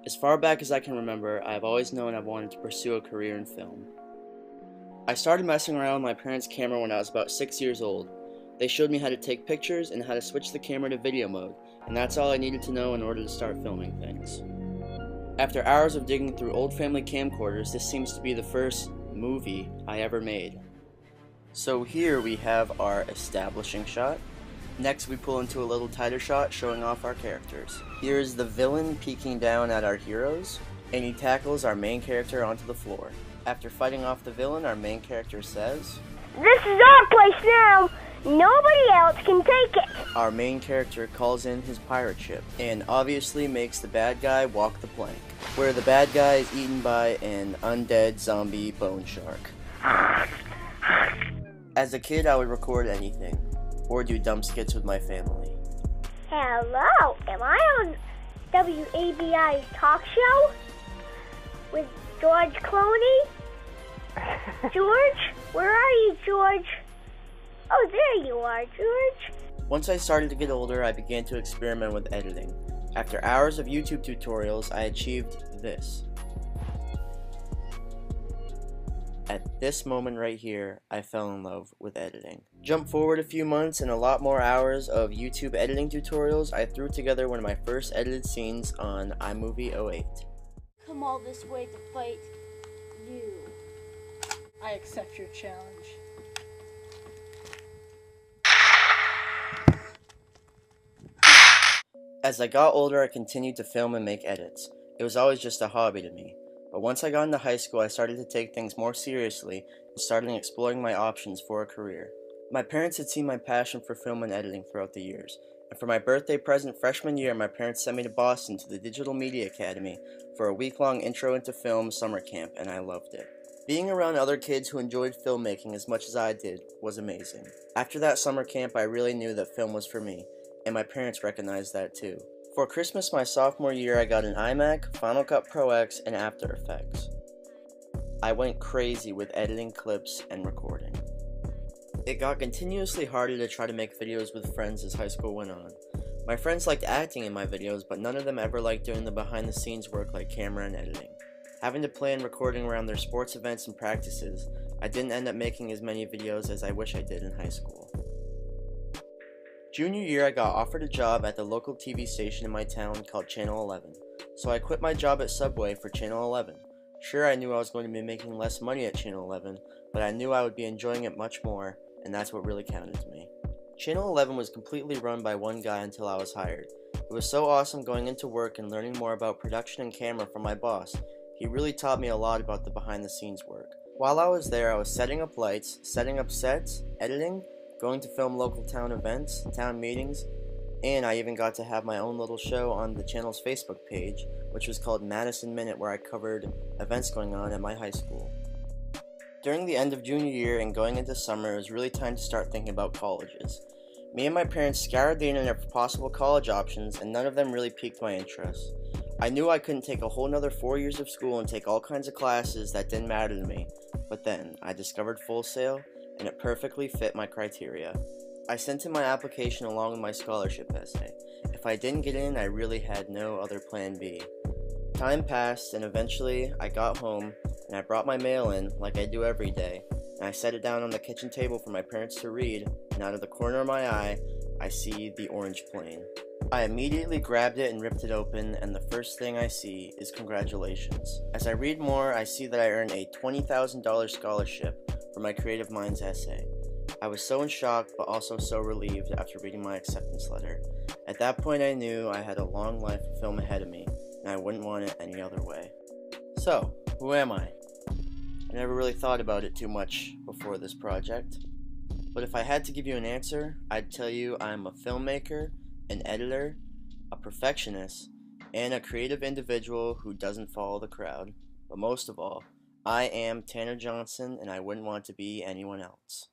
As far back as I can remember, I have always known I've wanted to pursue a career in film. I started messing around with my parents' camera when I was about 6 years old. They showed me how to take pictures and how to switch the camera to video mode, and that's all I needed to know in order to start filming things. After hours of digging through old family camcorders, this seems to be the first movie I ever made. So here we have our establishing shot. Next we pull into a little tighter shot showing off our characters. Here is the villain peeking down at our heroes, and he tackles our main character onto the floor. After fighting off the villain, our main character says, "This is our place now. Nobody else can take it." Our main character calls in his pirate ship, and obviously makes the bad guy walk the plank, where the bad guy is eaten by an undead zombie bone shark. As a kid, I would record anything, or do dumb skits with my family. Hello, am I on WABI talk show with George Clooney? George? Where are you, George? Oh, there you are, George. Once I started to get older, I began to experiment with editing. After hours of YouTube tutorials, I achieved this. At this moment right here, I fell in love with editing. Jump forward a few months and a lot more hours of YouTube editing tutorials, I threw together one of my first edited scenes on iMovie 08. Come all this way to fight you. I accept your challenge. As I got older, I continued to film and make edits. It was always just a hobby to me. But once I got into high school, I started to take things more seriously and started exploring my options for a career. My parents had seen my passion for film and editing throughout the years, and for my birthday present freshman year, my parents sent me to Boston to the Digital Media Academy for a week-long intro into film summer camp, and I loved it. Being around other kids who enjoyed filmmaking as much as I did was amazing. After that summer camp, I really knew that film was for me, and my parents recognized that too. For Christmas my sophomore year, I got an iMac, Final Cut Pro X, and After Effects. I went crazy with editing clips and recording. It got continuously harder to try to make videos with friends as high school went on. My friends liked acting in my videos, but none of them ever liked doing the behind-the-scenes work like camera and editing. Having to plan recording around their sports events and practices, I didn't end up making as many videos as I wish I did in high school. Junior year, I got offered a job at the local TV station in my town called Channel 11, so I quit my job at Subway for Channel 11. Sure, I knew I was going to be making less money at Channel 11, but I knew I would be enjoying it much more, and that's what really counted to me. Channel 11 was completely run by one guy until I was hired. It was so awesome going into work and learning more about production and camera from my boss. He really taught me a lot about the behind-the-scenes work. While I was there, I was setting up lights, setting up sets, editing, going to film local town events, town meetings, and I even got to have my own little show on the channel's Facebook page, which was called Madison Minute, where I covered events going on at my high school. During the end of junior year and going into summer, it was really time to start thinking about colleges. Me and my parents scoured the internet for possible college options, and none of them really piqued my interest. I knew I couldn't take a whole nother 4 years of school and take all kinds of classes that didn't matter to me, but then I discovered Full Sail, and it perfectly fit my criteria. I sent in my application along with my scholarship essay. If I didn't get in, I really had no other plan B. Time passed, and eventually I got home, and I brought my mail in, like I do every day, and I set it down on the kitchen table for my parents to read, and out of the corner of my eye, I see the orange plane. I immediately grabbed it and ripped it open, and the first thing I see is congratulations. As I read more, I see that I earned a $20,000 scholarship for my Creative Minds essay. I was so in shock, but also so relieved after reading my acceptance letter. At that point I knew I had a long life of film ahead of me, and I wouldn't want it any other way. So, who am I? I never really thought about it too much before this project, but if I had to give you an answer, I'd tell you I'm a filmmaker, an editor, a perfectionist, and a creative individual who doesn't follow the crowd. But most of all, I am Tanner Johnson, and I wouldn't want to be anyone else.